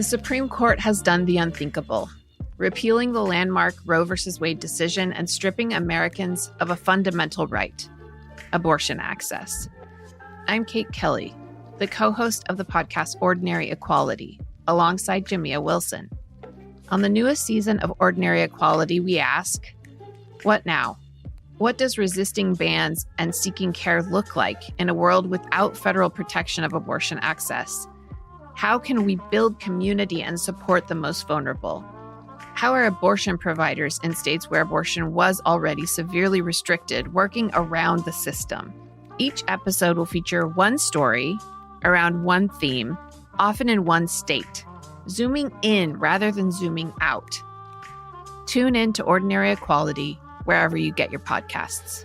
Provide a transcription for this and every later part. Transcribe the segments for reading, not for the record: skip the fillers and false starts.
The Supreme Court has done the unthinkable, repealing the landmark Roe v. Wade decision and stripping Americans of a fundamental right, abortion access. I'm Kate Kelly, the co-host of the podcast Ordinary Equality, alongside Jamia Wilson. On the newest season of Ordinary Equality, we ask, what now? What does resisting bans and seeking care look like in a world without federal protection of abortion access? How can we build community and support the most vulnerable? How are abortion providers in states where abortion was already severely restricted working around the system? Each episode will feature one story around one theme, often in one state, zooming in rather than zooming out. Tune in to Ordinary Equality wherever you get your podcasts.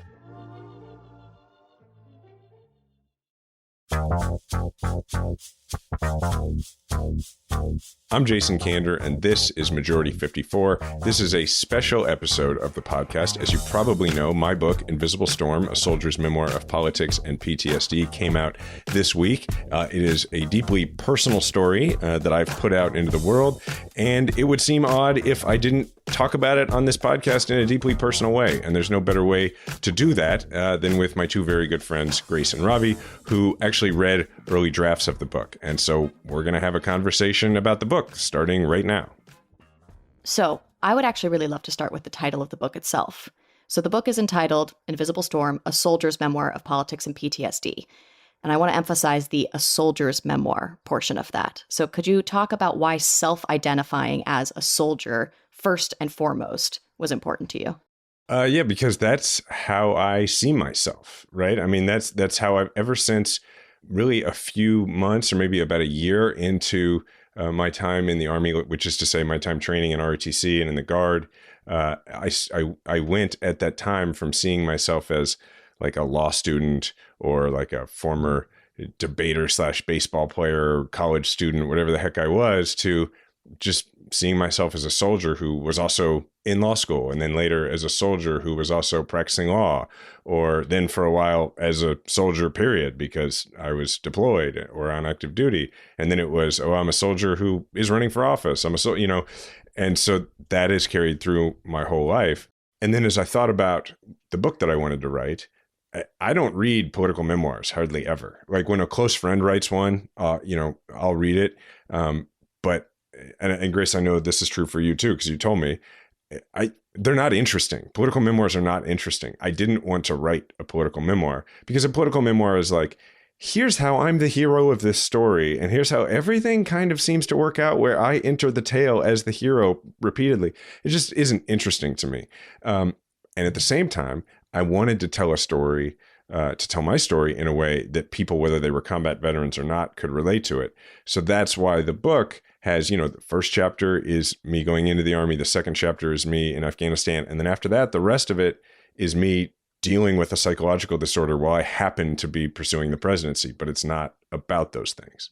I'm Jason Kander, and this is Majority 54. This is a special episode of the podcast. As you probably know, my book, Invisible Storm, A Soldier's Memoir of Politics and PTSD, came out this week. It is a deeply personal story that I've put out into the world, and it would seem odd if I didn't talk about it on this podcast in a deeply personal way. And there's no better way to do that than with my two very good friends, Grace and Ravi, who actually read early drafts of the book. And so we're going to have a conversation about the book starting right now. So I would actually really love to start with the title of the book itself. So the book is entitled Invisible Storm, A Soldier's Memoir of Politics and PTSD. And I want to emphasize the A Soldier's Memoir portion of that. So could you talk about why self-identifying as a soldier first and foremost was important to you? Yeah, because that's how I see myself, right? I mean, that's how I've ever since really a few months or maybe about a year into my time in the Army, which is to say my time training in ROTC and in the Guard. I went at that time from seeing myself as like a law student or like a former debater / baseball player, college student, whatever the heck I was, to just seeing myself as a soldier who was also in law school, and then later as a soldier who was also practicing law, or then for a while as a soldier, period, because I was deployed or on active duty. And then it was, oh, I'm a soldier who is running for office. I'm a soldier, and so that is carried through my whole life. And then as I thought about the book that I wanted to write, I don't read political memoirs hardly ever. Like when a close friend writes one, I'll read it. But Grace, I know this is true for you too, because you told me, they're not interesting. Political memoirs are not interesting. I didn't want to write a political memoir because a political memoir is like, here's how I'm the hero of this story, and here's how everything kind of seems to work out where I enter the tale as the hero repeatedly. It just isn't interesting to me. And at the same time, I wanted to tell a story, to tell my story in a way that people, whether they were combat veterans or not, could relate to it. So that's why the book has, the first chapter is me going into the Army. The second chapter is me in Afghanistan. And then after that, the rest of it is me dealing with a psychological disorder while I happen to be pursuing the presidency. But it's not about those things.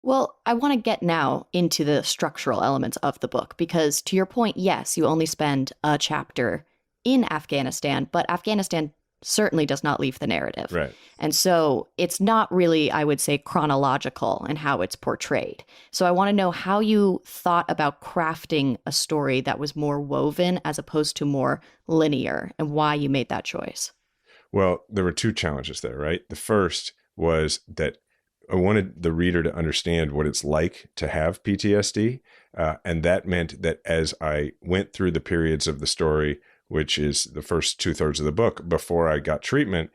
Well, I want to get now into the structural elements of the book, because to your point, yes, you only spend a chapter in Afghanistan, but Afghanistan certainly does not leave the narrative. Right. And so it's not really, I would say, chronological in how it's portrayed. So I want to know how you thought about crafting a story that was more woven as opposed to more linear, and why you made that choice. Well, there were two challenges there, right? The first was that I wanted the reader to understand what it's like to have PTSD. And that meant that as I went through the periods of the story, which is the first 2/3 of the book, before I got treatment,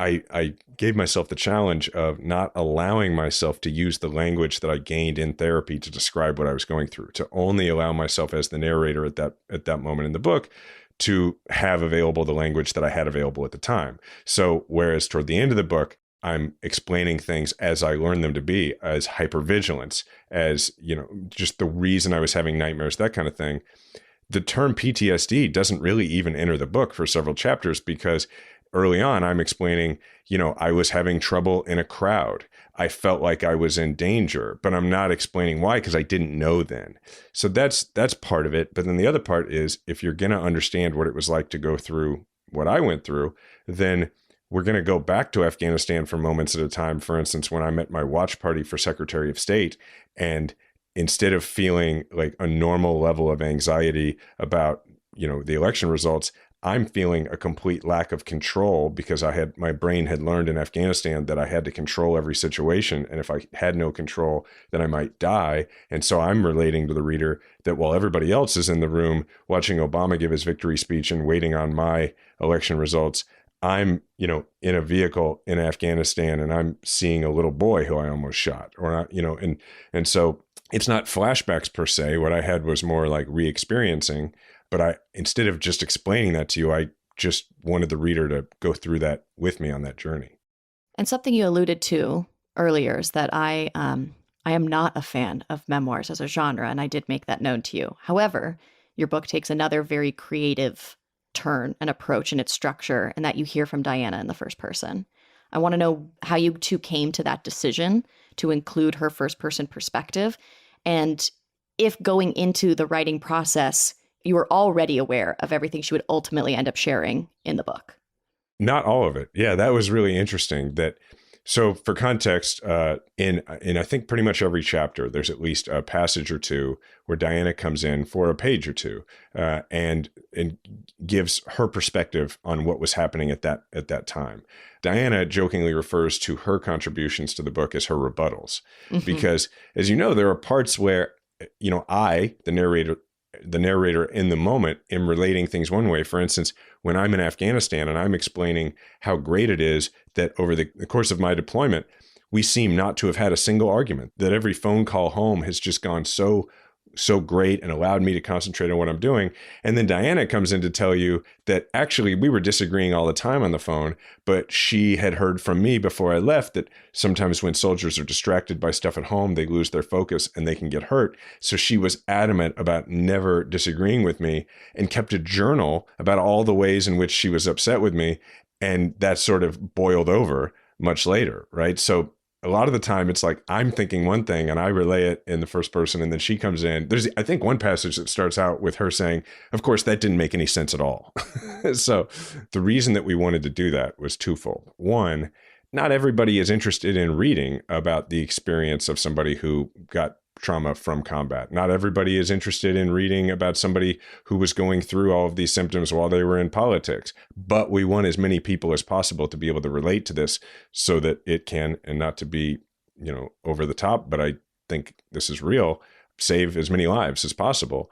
I gave myself the challenge of not allowing myself to use the language that I gained in therapy to describe what I was going through, to only allow myself as the narrator at that moment in the book to have available the language that I had available at the time. So whereas toward the end of the book, I'm explaining things as I learned them to be, as hypervigilance, as, just the reason I was having nightmares, that kind of thing. The term PTSD doesn't really even enter the book for several chapters, because early on I'm explaining, I was having trouble in a crowd. I felt like I was in danger, but I'm not explaining why, because I didn't know then. So that's part of it. But then the other part is, if you're going to understand what it was like to go through what I went through, then we're going to go back to Afghanistan for moments at a time. For instance, when I'm at my watch party for Secretary of State, and instead of feeling like a normal level of anxiety about, the election results, I'm feeling a complete lack of control because my brain had learned in Afghanistan that I had to control every situation. And if I had no control, then I might die. And so I'm relating to the reader that while everybody else is in the room watching Obama give his victory speech and waiting on my election results, I'm, in a vehicle in Afghanistan and I'm seeing a little boy who I almost shot or not, and so it's not flashbacks per se. What I had was more like re-experiencing. But instead of just explaining that to you, I just wanted the reader to go through that with me on that journey. And something you alluded to earlier is that I am not a fan of memoirs as a genre, and I did make that known to you. However, your book takes another very creative turn and approach in its structure, and that you hear from Diana in the first person. I want to know how you two came to that decision to include her first person perspective, and if going into the writing process, you were already aware of everything she would ultimately end up sharing in the book. Not all of it. Yeah, that was really interesting. So for context, in I think pretty much every chapter, there's at least a passage or two where Diana comes in for a page or two and gives her perspective on what was happening at that time. Diana jokingly refers to her contributions to the book as her rebuttals, because as you know, there are parts where I, the narrator in the moment, am relating things one way. For instance, when I'm in Afghanistan and I'm explaining how great it is that over the course of my deployment, we seem not to have had a single argument, that every phone call home has just gone so great and allowed me to concentrate on what I'm doing. And then Diana comes in to tell you that actually we were disagreeing all the time on the phone, but she had heard from me before I left that sometimes when soldiers are distracted by stuff at home, they lose their focus and they can get hurt. So she was adamant about never disagreeing with me and kept a journal about all the ways in which she was upset with me. And that sort of boiled over much later, right? So a lot of the time it's like I'm thinking one thing and I relay it in the first person, and then she comes in. There's, I think, one passage that starts out with her saying, of course, that didn't make any sense at all. So the reason that we wanted to do that was twofold. One, not everybody is interested in reading about the experience of somebody who got trauma from combat. Not everybody is interested in reading about somebody who was going through all of these symptoms while they were in politics. But we want as many people as possible to be able to relate to this so that it can, and not to be, over the top, but I think this is real, save as many lives as possible.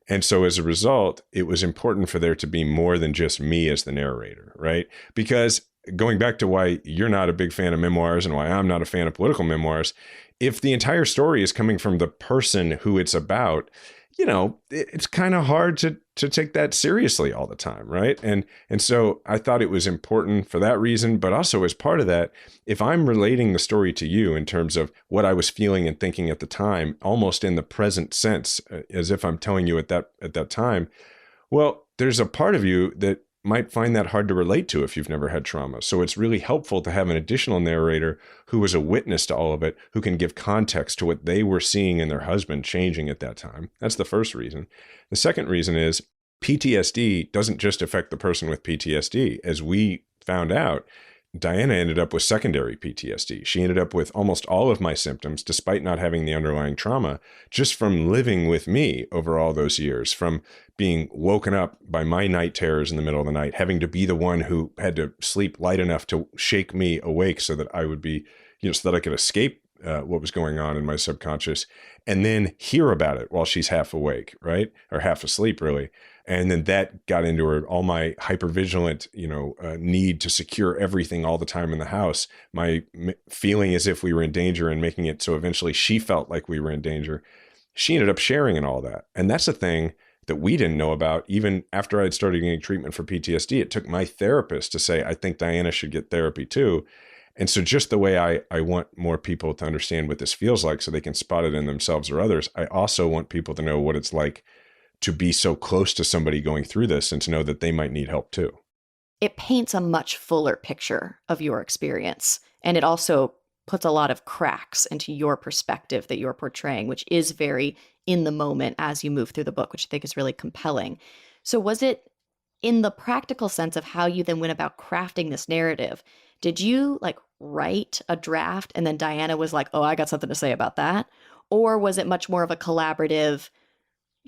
And so as a result, it was important for there to be more than just me as the narrator, right? Because going back to why you're not a big fan of memoirs and why I'm not a fan of political memoirs, if the entire story is coming from the person who it's about, it's kind of hard to take that seriously all the time, right? And so I thought it was important for that reason, but also as part of that, if I'm relating the story to you in terms of what I was feeling and thinking at the time, almost in the present sense, as if I'm telling you at that time, well, there's a part of you that might find that hard to relate to if you've never had trauma. So it's really helpful to have an additional narrator who was a witness to all of it, who can give context to what they were seeing in their husband changing at that time. That's the first reason. The second reason is PTSD doesn't just affect the person with PTSD. As we found out, Diana ended up with secondary PTSD. She ended up with almost all of my symptoms, despite not having the underlying trauma, just from living with me over all those years, from being woken up by my night terrors in the middle of the night, having to be the one who had to sleep light enough to shake me awake so that I would be, so that I could escape what was going on in my subconscious, and then hear about it while she's half awake, right? Or half asleep, really. And then that got into her, all my hypervigilant, need to secure everything all the time in the house, my feeling as if we were in danger and making it so eventually she felt like we were in danger. She ended up sharing in all that. And that's a thing that we didn't know about even after I'd started getting treatment for PTSD. It took my therapist to say, I think Diana should get therapy too. And so just the way I want more people to understand what this feels like so they can spot it in themselves or others, I also want people to know what it's like to be so close to somebody going through this and to know that they might need help too. It paints a much fuller picture of your experience. And it also puts a lot of cracks into your perspective that you're portraying, which is very in the moment as you move through the book, which I think is really compelling. So was it in the practical sense of how you then went about crafting this narrative? Did you write a draft and then Diana was like, oh, I got something to say about that? Or was it much more of a collaborative?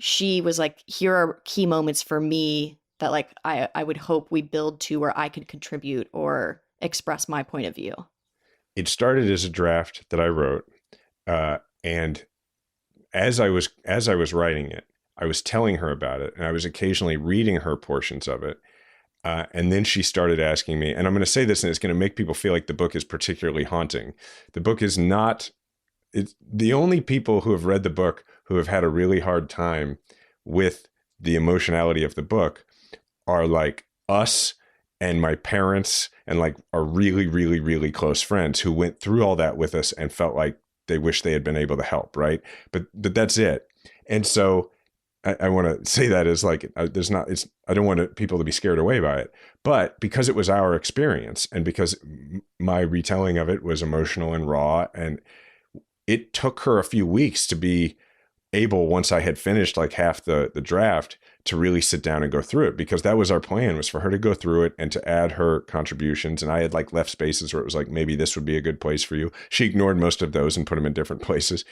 She was like, here are key moments for me that like I would hope we build to where I could contribute or express my point of view. It started as a draft that I wrote, and as I was writing it, I was telling her about it, and I was occasionally reading her portions of it. And then she started asking me, and I'm going to say this, and it's going to make people feel like the book is particularly haunting. The book is not. It's the only people who have read the book who have had a really hard time with the emotionality of the book are like us and my parents and like our really, really, really close friends who went through all that with us and felt like they wish they had been able to help. Right. But that's it. And so I want to say that as like, I don't want people to be scared away by it, but because it was our experience and because my retelling of it was emotional and raw, and it took her a few weeks to be able, once I had finished like half the draft, to really sit down and go through it, because that was our plan, was for her to go through it and to add her contributions. And I had like left spaces where it was like, maybe this would be a good place for you. She ignored most of those and put them in different places.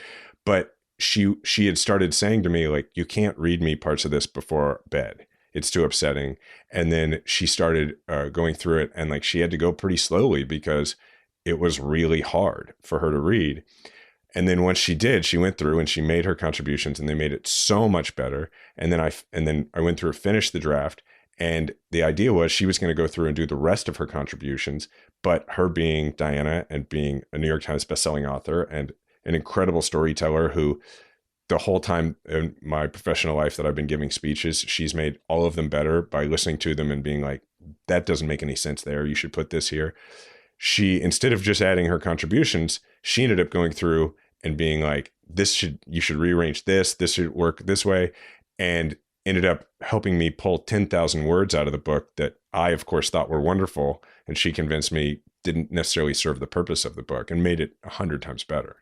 But she had started saying to me, like, you can't read me parts of this before bed. It's too upsetting. And then she started going through it, and like she had to go pretty slowly because it was really hard for her to read. And then once she did, she went through and she made her contributions, and they made it so much better. And then I went through, finished the draft, and the idea was she was going to go through and do the rest of her contributions. But her being Diana and being a New York Times bestselling author and an incredible storyteller who the whole time in my professional life that I've been giving speeches, she's made all of them better by listening to them and being like, that doesn't make any sense there. You should put this here. She, instead of just adding her contributions, she ended up going through and being like, you should rearrange this should work this way, and ended up helping me pull 10,000 words out of the book that I, of course, thought were wonderful. And she convinced me didn't necessarily serve the purpose of the book, and made it 100 times better.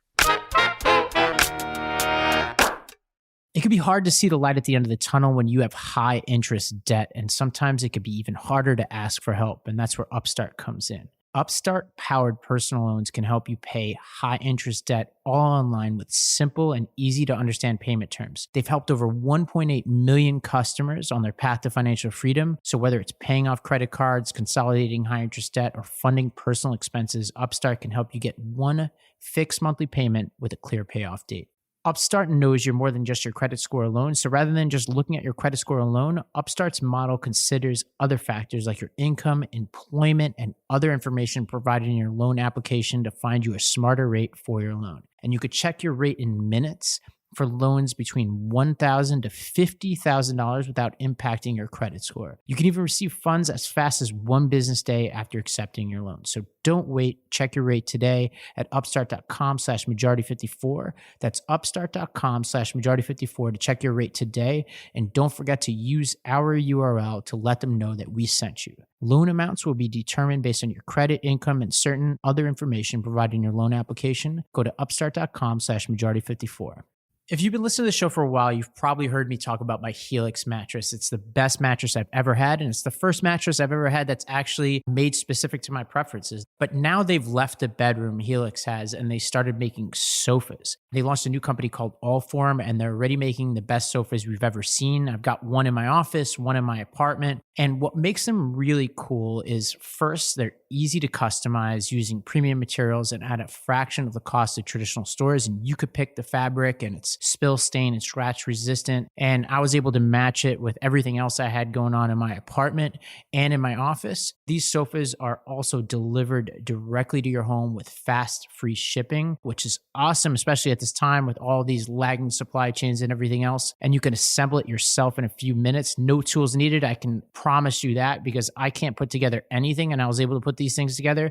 It can be hard to see the light at the end of the tunnel when you have high interest debt, and sometimes it could be even harder to ask for help, and that's where Upstart comes in. Upstart-powered personal loans can help you pay high-interest debt all online with simple and easy-to-understand payment terms. They've helped over 1.8 million customers on their path to financial freedom. So whether it's paying off credit cards, consolidating high-interest debt, or funding personal expenses, Upstart can help you get one fixed monthly payment with a clear payoff date. Upstart knows you're more than just your credit score alone. So rather than just looking at your credit score alone, Upstart's model considers other factors like your income, employment, and other information provided in your loan application to find you a smarter rate for your loan. And you could check your rate in minutes for loans between $1,000 to $50,000 without impacting your credit score. You can even receive funds as fast as one business day after accepting your loan. So don't wait. Check your rate today at upstart.com/majority54. That's upstart.com/majority54 to check your rate today. And don't forget to use our URL to let them know that we sent you. Loan amounts will be determined based on your credit, income, and certain other information provided in your loan application. Go to upstart.com/majority54. If you've been listening to the show for a while, you've probably heard me talk about my Helix mattress. It's the best mattress I've ever had, and it's the first mattress I've ever had that's actually made specific to my preferences. But now they've left the bedroom, Helix has, and they started making sofas. They launched a new company called Allform, and they're already making the best sofas we've ever seen. I've got one in my office, one in my apartment. And what makes them really cool is, first, they're easy to customize using premium materials and at a fraction of the cost of traditional stores. And you could pick the fabric, and it's spill, stain, and scratch resistant. And I was able to match it with everything else I had going on in my apartment and in my office. These sofas are also delivered directly to your home with fast, free shipping, which is awesome, especially at this time with all these lagging supply chains and everything else. And you can assemble it yourself in a few minutes. No tools needed. I can promise you that, because I can't put together anything, and I was able to put these things together.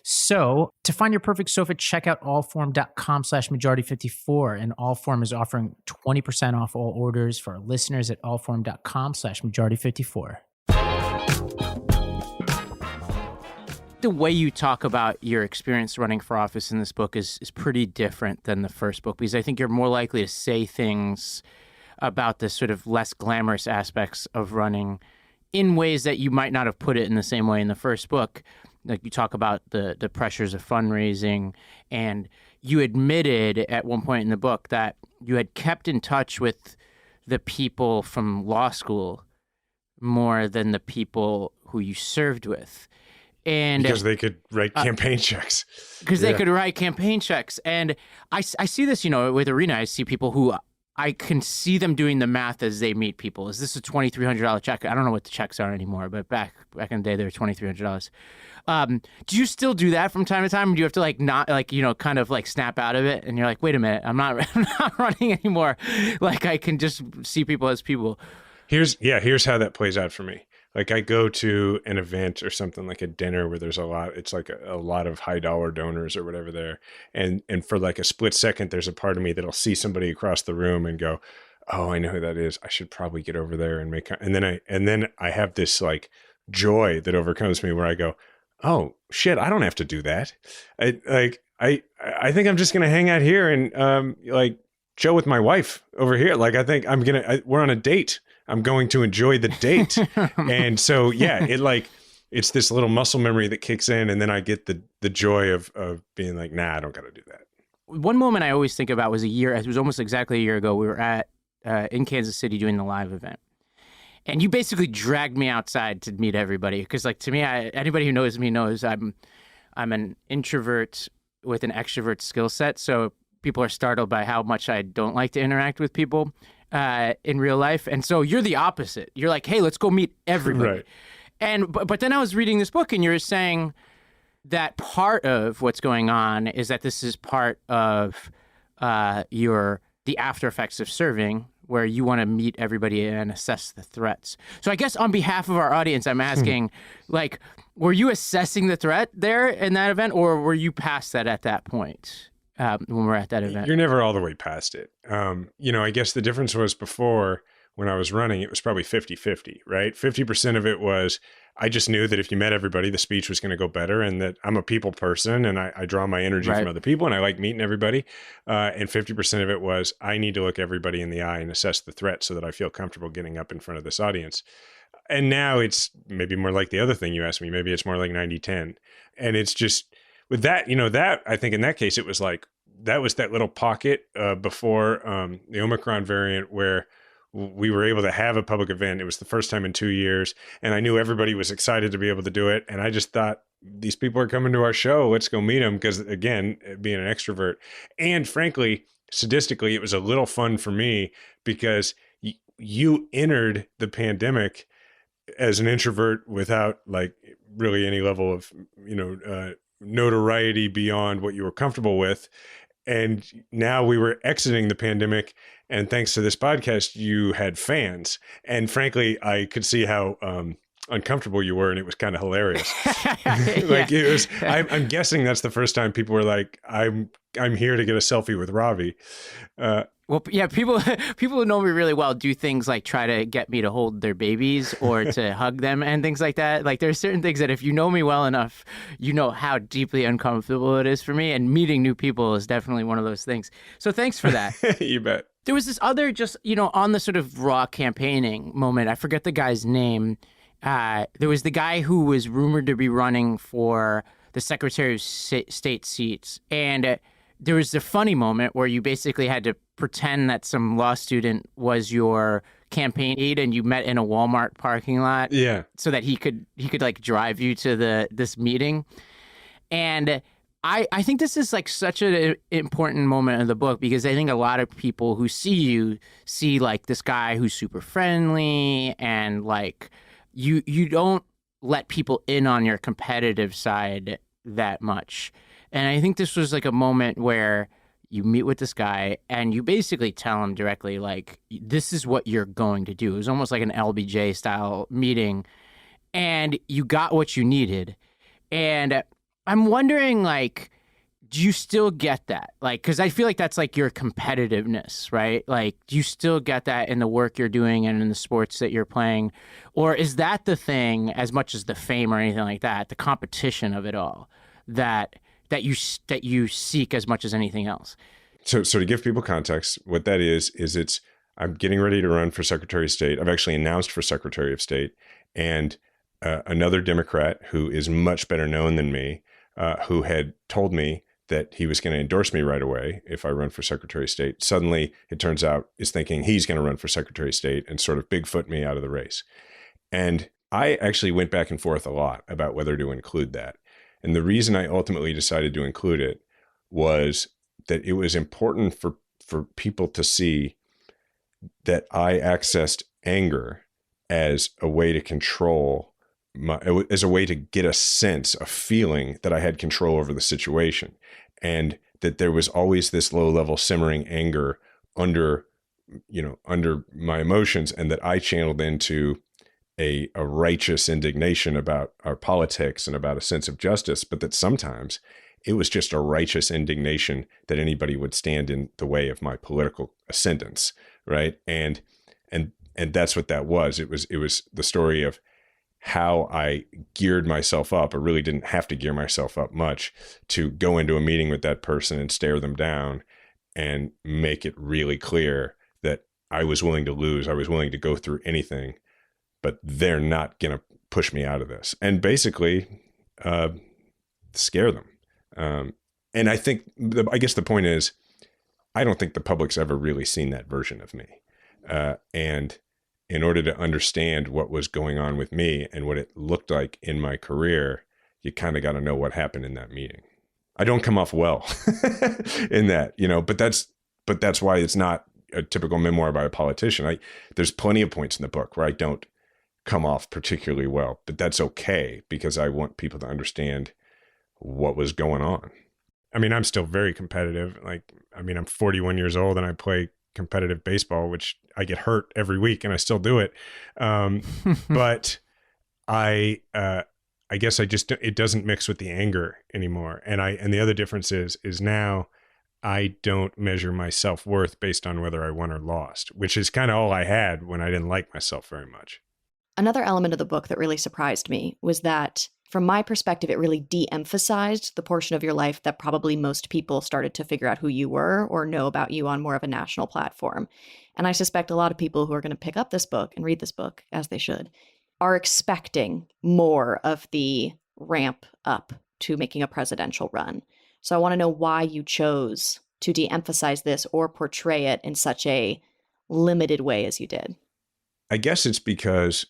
So to find your perfect sofa, check out allform.com/majority54. And Allform is offering 20% off all orders for our listeners at allform.com/majority54. The way you talk about your experience running for office in this book is pretty different than the first book, because I think you're more likely to say things about the sort of less glamorous aspects of running in ways that you might not have put it in the same way in the first book. Like you talk about the pressures of fundraising, and you admitted at one point in the book that you had kept in touch with the people from law school more than the people who you served with. And because they could write campaign checks. Because they could write campaign checks. And I see this, with Arena. I see people who I can see them doing the math as they meet people. Is this a $2,300 check? I don't know what the checks are anymore, but back in the day, they were $2,300. Do you still do that from time to time? Or do you have to kind of snap out of it? And you're like, wait a minute, I'm not running anymore. I can just see people as people. Here's how that plays out for me. I go to an event or something like a dinner where there's it's like a lot of high dollar donors or whatever there. And for a split second, there's a part of me that'll see somebody across the room and go, oh, I know who that is. I should probably get over there and then I have this joy that overcomes me where I go, oh shit, I don't have to do that. I think I'm just going to hang out here and chill with my wife over here. I think we're on a date. I'm going to enjoy the date. And so, it's this little muscle memory that kicks in. And then I get the joy of being like, nah, I don't got to do that. One moment I always think about was it was almost exactly a year ago. We were in Kansas City doing the live event. And you basically dragged me outside to meet everybody. Because to me, anybody who knows me knows I'm an introvert with an extrovert skill set. So people are startled by how much I don't like to interact with people in real life. And so you're the opposite. You're like, hey, let's go meet everybody. Right. But then I was reading this book and you're saying that part of what's going on is that this is part of the after effects of serving, where you want to meet everybody and assess the threats. So I guess on behalf of our audience, I'm asking, were you assessing the threat there in that event, or were you past that at that point? When we're at that event, you're never all the way past it. I guess the difference was before, when I was running, it was probably 50-50, right? 50% of it was, I just knew that if you met everybody, the speech was going to go better, and that I'm a people person and I draw my energy from other people and I like meeting everybody. And 50% of it was, I need to look everybody in the eye and assess the threat so that I feel comfortable getting up in front of this audience. And now it's maybe more like the other thing you asked me. Maybe it's more like 90-10. And it's just, with that, that I think in that case, it was that was that little pocket before the Omicron variant where we were able to have a public event. It was the first time in 2 years, and I knew everybody was excited to be able to do it. And I just thought, these people are coming to our show. Let's go meet them. Because again, being an extrovert, and frankly, sadistically, it was a little fun for me because you entered the pandemic as an introvert without really any level of, notoriety beyond what you were comfortable with. And now we were exiting the pandemic, and thanks to this podcast, you had fans. And frankly, I could see how uncomfortable you were, and it was kind of hilarious. It was. I'm guessing that's the first time people were like, "I'm here to get a selfie with Ravi." Well, yeah, people who know me really well do things like try to get me to hold their babies or to hug them and things like that. There's certain things that if you know me well enough, you know how deeply uncomfortable it is for me. And meeting new people is definitely one of those things. So thanks for that. You bet. There was this other on the sort of raw campaigning moment. I forget the guy's name. There was the guy who was rumored to be running for the Secretary of State seats. And there was a funny moment where you basically had to pretend that some law student was your campaign aide and you met in a Walmart parking lot. Yeah. So that he could drive you to this meeting. And I think this is such an important moment in the book, because I think a lot of people who see you see this guy who's super friendly, and you don't let people in on your competitive side that much. And I think this was a moment where you meet with this guy and you basically tell him directly, this is what you're going to do. It was almost like an LBJ style meeting, and you got what you needed. And I'm wondering, do you still get that? Because I feel that's your competitiveness, right? Do you still get that in the work you're doing and in the sports that you're playing? Or is that the thing, as much as the fame or anything like that, the competition of it all, that you seek as much as anything else? So to give people context, what that is I'm getting ready to run for Secretary of State. I've actually announced for Secretary of State, and another Democrat who is much better known than me, who had told me that he was going to endorse me right away if I run for Secretary of State, suddenly it turns out is thinking he's going to run for Secretary of State and sort of Bigfoot me out of the race. And I actually went back and forth a lot about whether to include that. And the reason I ultimately decided to include it was that it was important for people to see that I accessed anger as a way to control as a way to get a sense, a feeling that I had control over the situation, and that there was always this low level simmering anger under my emotions, and that I channeled into a righteous indignation about our politics and about a sense of justice, but that sometimes it was just a righteous indignation that anybody would stand in the way of my political ascendance, right? And that's what that was. It was the story of how I geared myself up. I really didn't have to gear myself up much to go into a meeting with that person and stare them down and make it really clear that I was willing to lose. I was willing to go through anything, but they're not going to push me out of this. And basically scare them. And I think, I guess the point is, I don't think the public's ever really seen that version of me. And in order to understand what was going on with me and what it looked like in my career, you kind of got to know what happened in that meeting. I don't come off well in that, but that's why it's not a typical memoir by a politician. There's plenty of points in the book where I don't come off particularly well, but that's okay because I want people to understand what was going on. I mean, I'm still very competitive. I'm 41 years old and I play competitive baseball, which I get hurt every week and I still do it. But I guess it doesn't mix with the anger anymore. And the other difference is now I don't measure my self-worth based on whether I won or lost, which is kind of all I had when I didn't like myself very much. Another element of the book that really surprised me was that, from my perspective, it really de-emphasized the portion of your life that probably most people started to figure out who you were or know about you on more of a national platform. And I suspect a lot of people who are going to pick up this book and read this book, as they should, are expecting more of the ramp up to making a presidential run. So I want to know why you chose to de-emphasize this or portray it in such a limited way as you did. I guess it's because,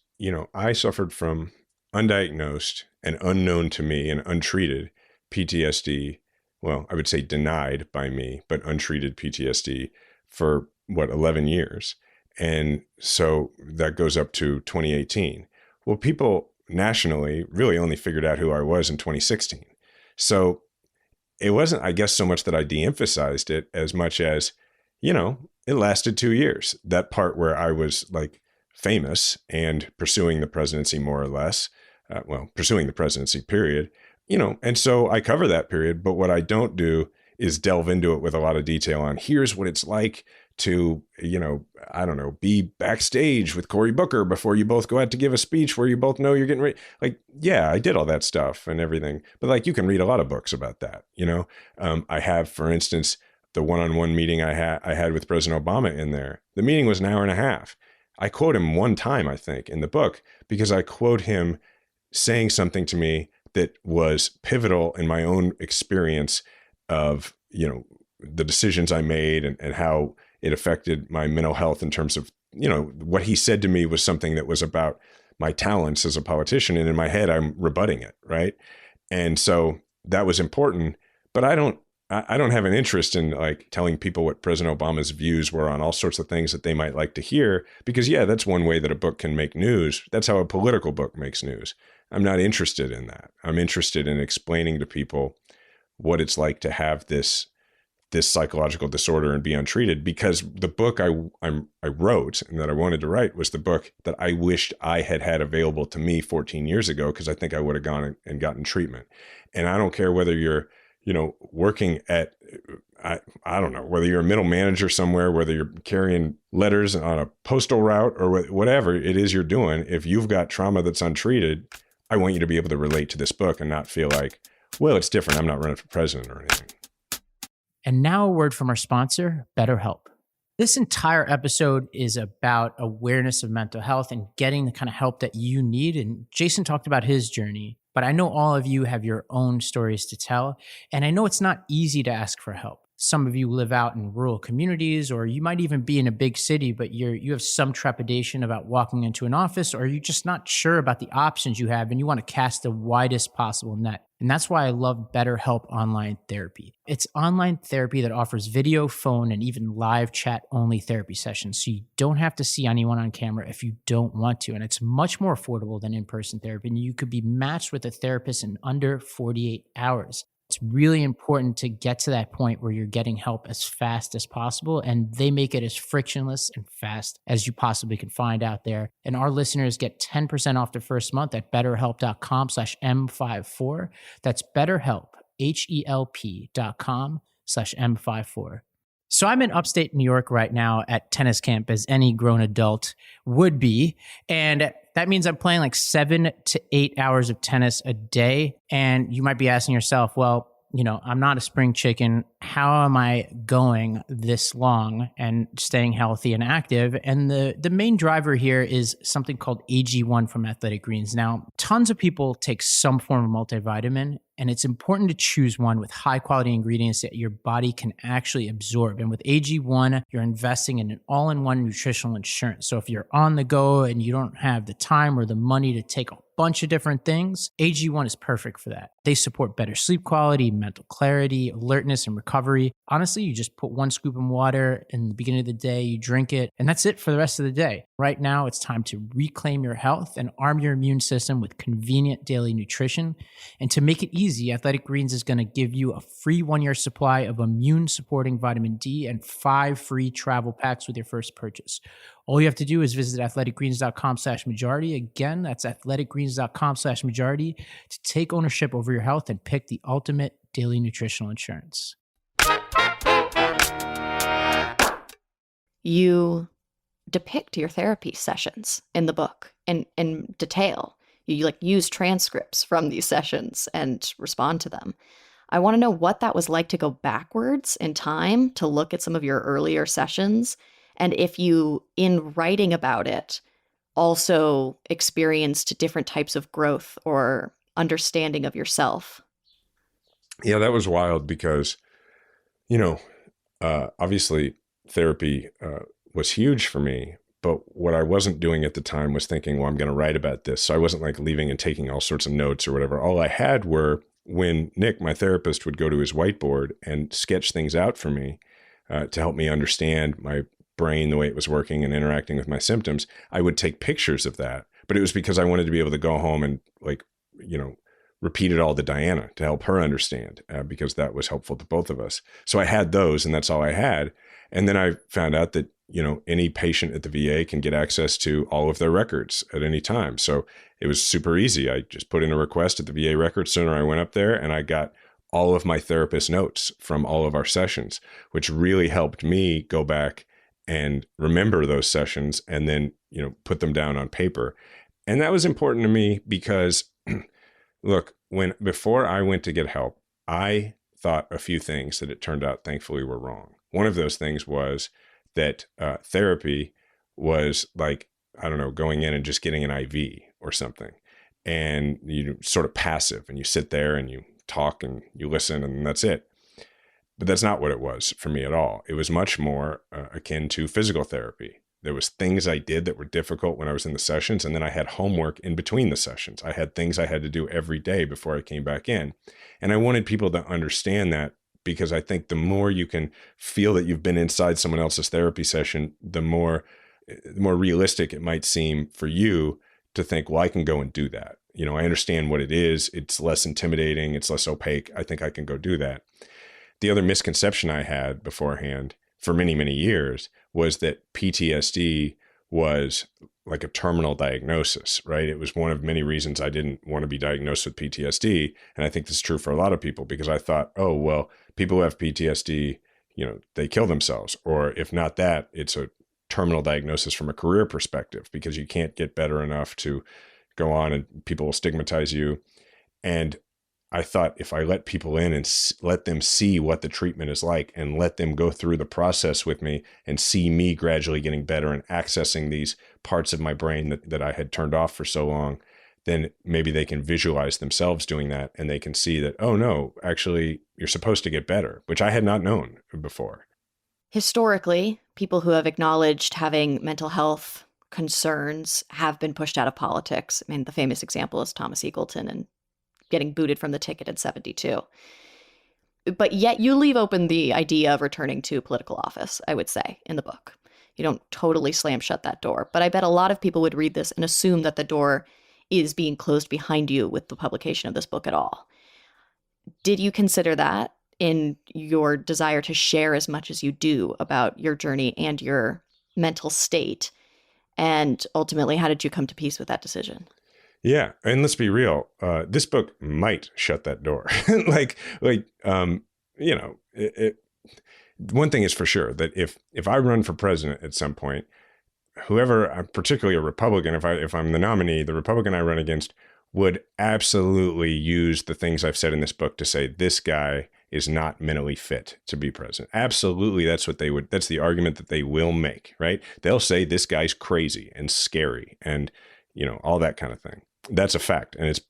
I suffered from undiagnosed and unknown to me and untreated PTSD. Well, I would say denied by me, but untreated PTSD for 11 years. And so that goes up to 2018. Well, people nationally really only figured out who I was in 2016. So it wasn't, I guess, so much that I de-emphasized it as much as, it lasted 2 years. That part where I was famous and pursuing the presidency more or less, pursuing the presidency period, and so I cover that period. But what I don't do is delve into it with a lot of detail on here's what it's like to, be backstage with Cory Booker before you both go out to give a speech where you both know you're getting ready. Yeah, I did all that stuff and everything, but you can read a lot of books about that. I have, for instance, the one-on-one meeting I had with President Obama in there. The meeting was an hour and a half. I quote him one time, I think, in the book, because I quote him saying something to me that was pivotal in my own experience of, the decisions I made and how it affected my mental health in terms of, what he said to me was something that was about my talents as a politician. And in my head, I'm rebutting it. Right. And so that was important, but I don't have an interest in telling people what President Obama's views were on all sorts of things that they might like to hear, because that's one way that a book can make news. That's how a political book makes news. I'm not interested in that. I'm interested in explaining to people what it's like to have this psychological disorder and be untreated, because the book I wrote and that I wanted to write was the book that I wished I had available to me 14 years ago, because I think I would have gone and gotten treatment. And I don't care whether you're working at, I don't know, whether you're a middle manager somewhere, whether you're carrying letters on a postal route or whatever it is you're doing. If you've got trauma that's untreated, I want you to be able to relate to this book and not feel like, well, it's different. I'm not running for president or anything. And now a word from our sponsor, BetterHelp. This entire episode is about awareness of mental health and getting the kind of help that you need. And Jason talked about his journey. but I know all of you have your own stories to tell. And I know it's not easy to ask for help. Some of you live out in rural communities, or you might even be in a big city, but you have some trepidation about walking into an office, or you're just not sure about the options you have and you want to cast the widest possible net. And that's why I love BetterHelp Online Therapy. It's online therapy that offers video, phone, and even live chat only therapy sessions. So you don't have to see anyone on camera if you don't want to. And it's much more affordable than in-person therapy. And you could be matched with a therapist in under 48 hours. It's really important to get to that point where you're getting help as fast as possible, and they make it as frictionless and fast as you possibly can find out there. And our listeners get 10% off their first month at betterhelp.com/M54. That's BetterHelp, HELP.com/M54. So I'm in upstate New York right now at tennis camp, as any grown adult would be. And that means I'm playing like 7 to 8 hours of tennis a day. And you might be asking yourself, well, I'm not a spring chicken. How am I going this long and staying healthy and active? And the main driver here is something called AG1 from Athletic Greens. Now, tons of people take some form of multivitamin, and it's important to choose one with high quality ingredients that your body can actually absorb. And with AG1, you're investing in an all-in-one nutritional insurance. So if you're on the go and you don't have the time or the money to take a bunch of different things, AG1 is perfect for that. They support better sleep quality, mental clarity, alertness, and recovery. Honestly, you just put 1 scoop in water in the beginning of the day, you drink it, and that's it for the rest of the day. Right now, it's time to reclaim your health and arm your immune system with convenient daily nutrition. And to make it easy, Athletic Greens is going to give you a free 1-year supply of immune-supporting vitamin D and 5 free travel packs with your first purchase. All you have to do is visit athleticgreens.com/majority. Again, that's athleticgreens.com/majority to take ownership over your health and pick the ultimate daily nutritional insurance. You depict your therapy sessions in the book in detail. You use transcripts from these sessions and respond to them. I want to know what that was like to go backwards in time to look at some of your earlier sessions, and if you, in writing about it, also experienced different types of growth or understanding of yourself. Yeah, that was wild because, obviously therapy was huge for me. But what I wasn't doing at the time was thinking, well, I'm going to write about this. So I wasn't like leaving and taking all sorts of notes or whatever. All I had were when Nick, my therapist, would go to his whiteboard and sketch things out for me to help me understand my brain, the way it was working and interacting with my symptoms, I would take pictures of that. But it was because I wanted to be able to go home and repeat it all to Diana to help her understand, because that was helpful to both of us. So I had those, and that's all I had. And then I found out that, any patient at the VA can get access to all of their records at any time. So it was super easy. I just put in a request at the VA Records Center. I went up there and I got all of my therapist notes from all of our sessions, which really helped me go back and remember those sessions and then, put them down on paper. And that was important to me because, look, before I went to get help, I thought a few things that it turned out, thankfully, were wrong. One of those things was that therapy was like, I don't know, going in and just getting an IV or something. And you sort of passive and you sit there and you talk and you listen and that's it. But that's not what it was for me at all. It was much more akin to physical therapy. There was things I did that were difficult when I was in the sessions, and then I had homework in between the sessions. I had things I had to do every day before I came back in. And I wanted people to understand that, because I think the more you can feel that you've been inside someone else's therapy session, the more realistic it might seem for you to think, well, I can go and do that. I understand what it is. It's less intimidating. It's less opaque. I think I can go do that. The other misconception I had beforehand for many, many years was that PTSD was like a terminal diagnosis, right? It was one of many reasons I didn't want to be diagnosed with PTSD. And I think this is true for a lot of people, because I thought, oh, well, people who have PTSD, they kill themselves. Or if not that, it's a terminal diagnosis from a career perspective, because you can't get better enough to go on and people will stigmatize you. And I thought if I let people in and let them see what the treatment is like and let them go through the process with me and see me gradually getting better and accessing these parts of my brain that I had turned off for so long, then maybe they can visualize themselves doing that, and they can see that, oh no, actually you're supposed to get better, which I had not known before. Historically, people who have acknowledged having mental health concerns have been pushed out of politics. I mean, the famous example is Thomas Eagleton and getting booted from the ticket in 72. But yet you leave open the idea of returning to political office, I would say, in the book. You don't totally slam shut that door. But I bet a lot of people would read this and assume that the door is being closed behind you with the publication of this book at all. Did you consider that in your desire to share as much as you do about your journey and your mental state? And ultimately, how did you come to peace with that decision? Yeah, and let's be real. This book might shut that door. One thing is for sure, that if I run for president at some point, whoever, particularly a Republican, if I'm the nominee, the Republican I run against would absolutely use the things I've said in this book to say this guy is not mentally fit to be president. Absolutely, that's the argument that they will make, right? They'll say this guy's crazy and scary and all that kind of thing. That's a fact. And it's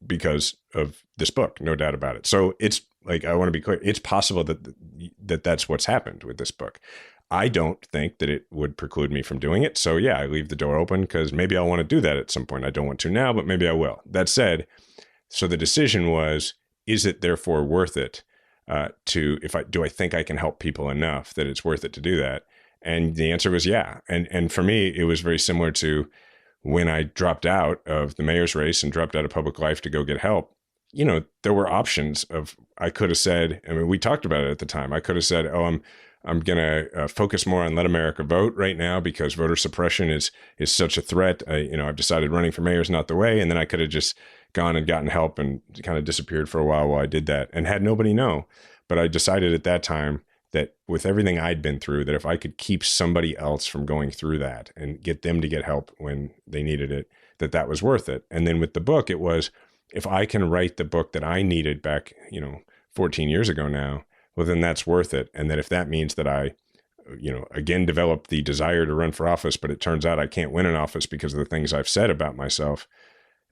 because of this book, no doubt about it. So it's like, I want to be clear. It's possible that that's what's happened with this book. I don't think that it would preclude me from doing it. So yeah, I leave the door open because maybe I'll want to do that at some point. I don't want to now, but maybe I will. That said, so the decision was, is it therefore worth it do I think I can help people enough that it's worth it to do that? And the answer was yeah. And for me, it was very similar to when I dropped out of the mayor's race and dropped out of public life to go get help. There were options I could have said, I mean, we talked about it at the time. I could have said, oh, I'm going to focus more on Let America Vote right now because voter suppression is such a threat. I've decided running for mayor is not the way. And then I could have just gone and gotten help and kind of disappeared for a while I did that and had nobody know. But I decided at that time that with everything I'd been through, that if I could keep somebody else from going through that and get them to get help when they needed it, that was worth it. And then with the book, it was, if I can write the book that I needed back, 14 years ago now, well, then that's worth it. And that if that means that I, again, developed the desire to run for office, but it turns out I can't win an office because of the things I've said about myself,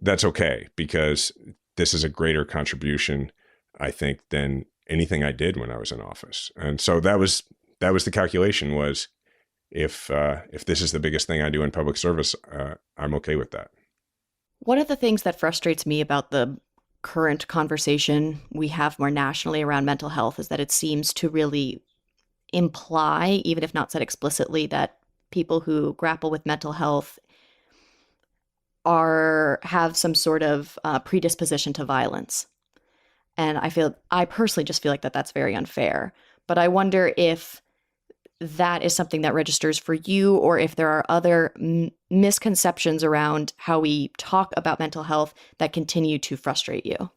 that's okay, because this is a greater contribution, I think, than anything I did when I was in office. And so that was the calculation, was if this is the biggest thing I do in public service, I'm okay with that. One of the things that frustrates me about the current conversation we have more nationally around mental health is that it seems to really imply, even if not said explicitly, that people who grapple with mental health have some sort of predisposition to violence. And I personally just feel like that's very unfair. But I wonder if that is something that registers for you, or if there are other misconceptions around how we talk about mental health that continue to frustrate you.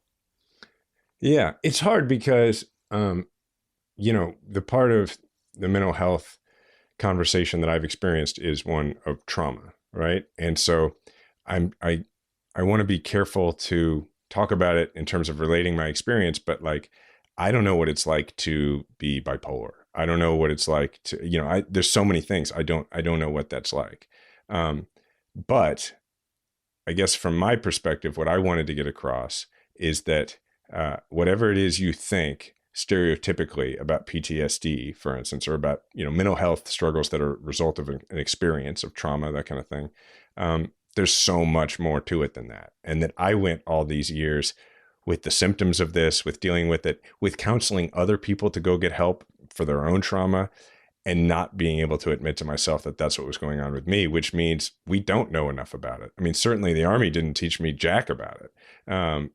Yeah, it's hard because, the part of the mental health conversation that I've experienced is one of trauma, right? And so I want to be careful to talk about it in terms of relating my experience, but I don't know what it's like to be bipolar. I don't know what it's like to, there's so many things. I don't know what that's like. But I guess from my perspective, what I wanted to get across is that whatever it is you think stereotypically about PTSD, for instance, or about, mental health struggles that are a result of an experience of trauma, that kind of thing, there's so much more to it than that. And that I went all these years with the symptoms of this, with dealing with it, with counseling other people to go get help for their own trauma, and not being able to admit to myself that that's what was going on with me, which means we don't know enough about it. I mean, certainly the Army didn't teach me jack about it.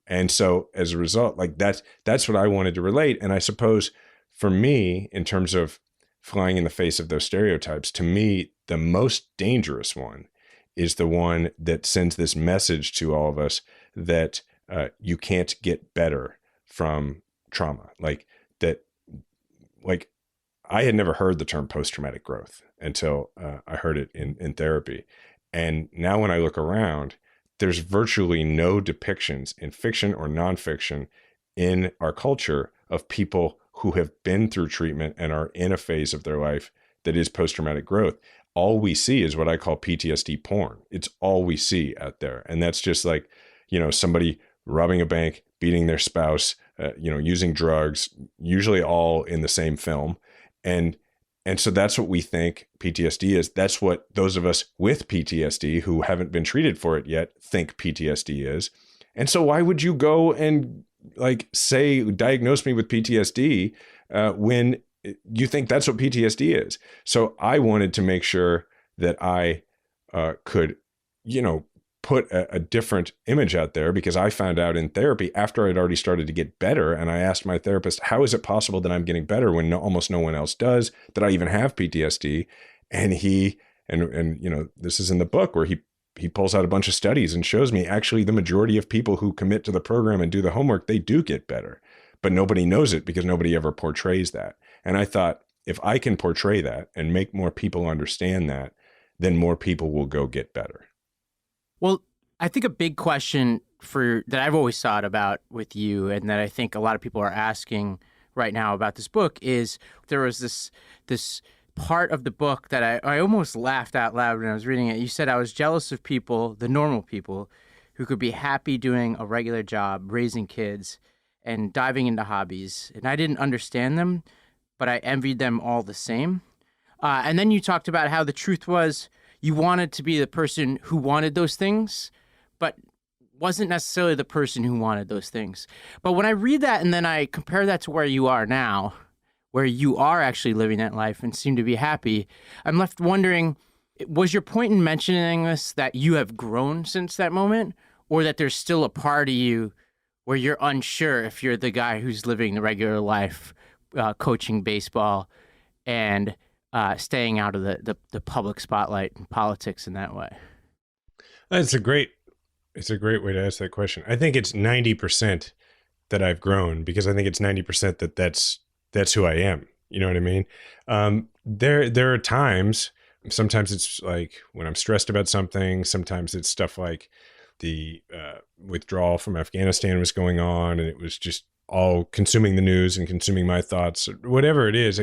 And so as a result, that's what I wanted to relate. And I suppose for me, in terms of flying in the face of those stereotypes, to me, the most dangerous one is the one that sends this message to all of us that you can't get better from trauma. I had never heard the term post-traumatic growth until I heard it in therapy. And now when I look around, there's virtually no depictions in fiction or nonfiction in our culture of people who have been through treatment and are in a phase of their life that is post-traumatic growth. All we see is what I call PTSD porn. It's all we see out there. And that's just somebody robbing a bank, beating their spouse, using drugs, usually all in the same film. And so that's what we think PTSD is. That's what those of us with PTSD who haven't been treated for it yet think PTSD is. And so why would you go and say, diagnose me with PTSD when you think that's what PTSD is? So I wanted to make sure that I could, put a different image out there, because I found out in therapy after I'd already started to get better. And I asked my therapist, how is it possible that I'm getting better when almost no one else does, that I even have PTSD? And this is in the book where he pulls out a bunch of studies and shows me actually the majority of people who commit to the program and do the homework, they do get better, but nobody knows it because nobody ever portrays that. And I thought, if I can portray that and make more people understand that, then more people will go get better. Well, I think a big question that I've always thought about with you, and that I think a lot of people are asking right now about this book, is there was this part of the book that I almost laughed out loud when I was reading it. You said, I was jealous of people, the normal people, who could be happy doing a regular job, raising kids, and diving into hobbies. And I didn't understand them, but I envied them all the same. And then you talked about how the truth was you wanted to be the person who wanted those things, but wasn't necessarily the person who wanted those things. But when I read that and then I compare that to where you are now, where you are actually living that life and seem to be happy, I'm left wondering, was your point in mentioning this that you have grown since that moment, or that there's still a part of you where you're unsure if you're the guy who's living the regular life, coaching baseball and staying out of the public spotlight and politics in that way? It's a great way to ask that question. I think it's 90% that I've grown, because I think it's 90% that's who I am. You know what I mean? There are times, sometimes it's like when I'm stressed about something, sometimes it's stuff like the withdrawal from Afghanistan was going on, and it was just all consuming the news and consuming my thoughts, whatever it is.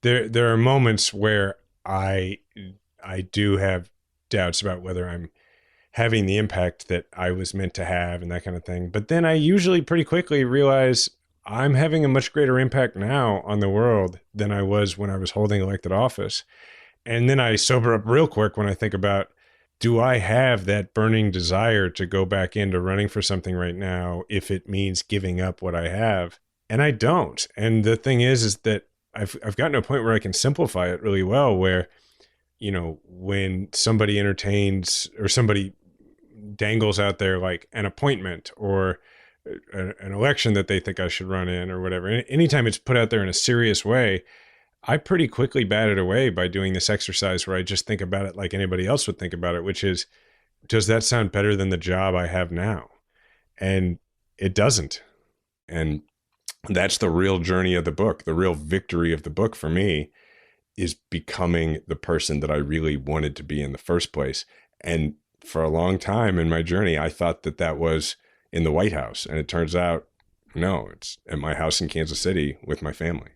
There are moments where I do have doubts about whether I'm having the impact that I was meant to have and that kind of thing. But then I usually pretty quickly realize I'm having a much greater impact now on the world than I was when I was holding elected office. And then I sober up real quick when I think about, do I have that burning desire to go back into running for something right now if it means giving up what I have? And I don't. And the thing is that I've gotten to a point where I can simplify it really well, where, when somebody entertains or somebody dangles out there like an appointment or an election that they think I should run in or whatever, anytime it's put out there in a serious way, I pretty quickly bat it away by doing this exercise where I just think about it like anybody else would think about it, which is, does that sound better than the job I have now? And it doesn't. And that's the real journey of the book. The real victory of the book for me is becoming the person that I really wanted to be in the first place. And for a long time in my journey, I thought that was in the White House. And it turns out, no, it's at my house in Kansas City with my family.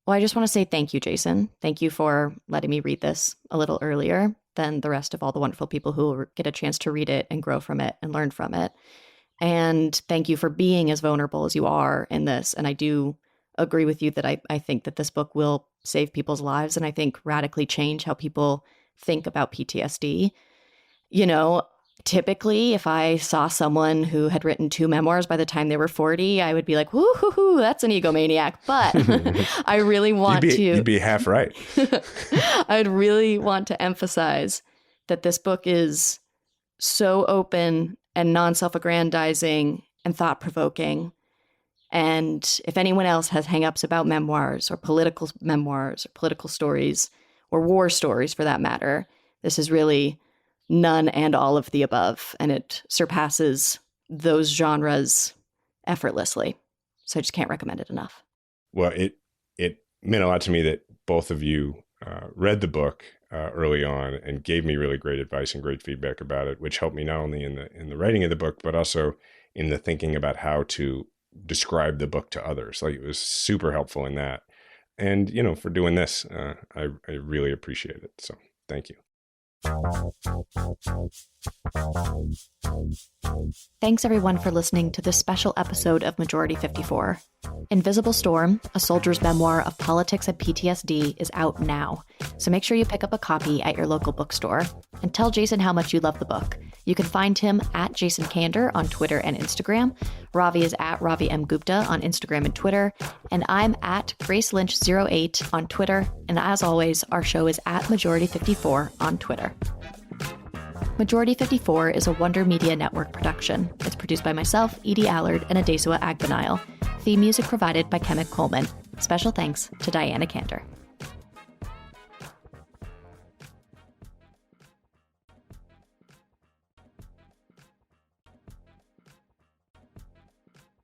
Well, I just want to say thank you, Jason. Thank you for letting me read this a little earlier than the rest of all the wonderful people who will get a chance to read it and grow from it and learn from it. And thank you for being as vulnerable as you are in this. And I do agree with you that I think that this book will save people's lives, and I think radically change how people think about PTSD. Typically, if I saw someone who had written 2 memoirs by the time they were 40, I would be like, woo-hoo-hoo, that's an egomaniac. But I really want You'd be half right. I'd really want to emphasize that this book is so open and non-self-aggrandizing and thought-provoking. And if anyone else has hangups about memoirs or political stories or war stories for that matter, this is really none and all of the above, and it surpasses those genres effortlessly. So I just can't recommend it enough. Well, it meant a lot to me that both of you read the book early on and gave me really great advice and great feedback about it, which helped me not only in the writing of the book, but also in the thinking about how to describe the book to others. Like, it was super helpful in that. And, for doing this, I really appreciate it. So thank you. Thanks everyone for listening to this special episode of Majority 54. Invisible Storm, A Soldier's Memoir of Politics and PTSD is out now, so make sure you pick up a copy at your local bookstore. And tell Jason how much you love the book. You can find him at Jason Kander on Twitter and Instagram. Ravi is at Ravi M. Gupta on Instagram and Twitter. And I'm at GraceLynch08 on Twitter. And as always, our show is at Majority 54 on Twitter. Majority 54 is a Wonder Media Network production. It's produced by myself, Edie Allard, and Adesua Agbanile. Theme music provided by Kemet Coleman. Special thanks to Diana Kander.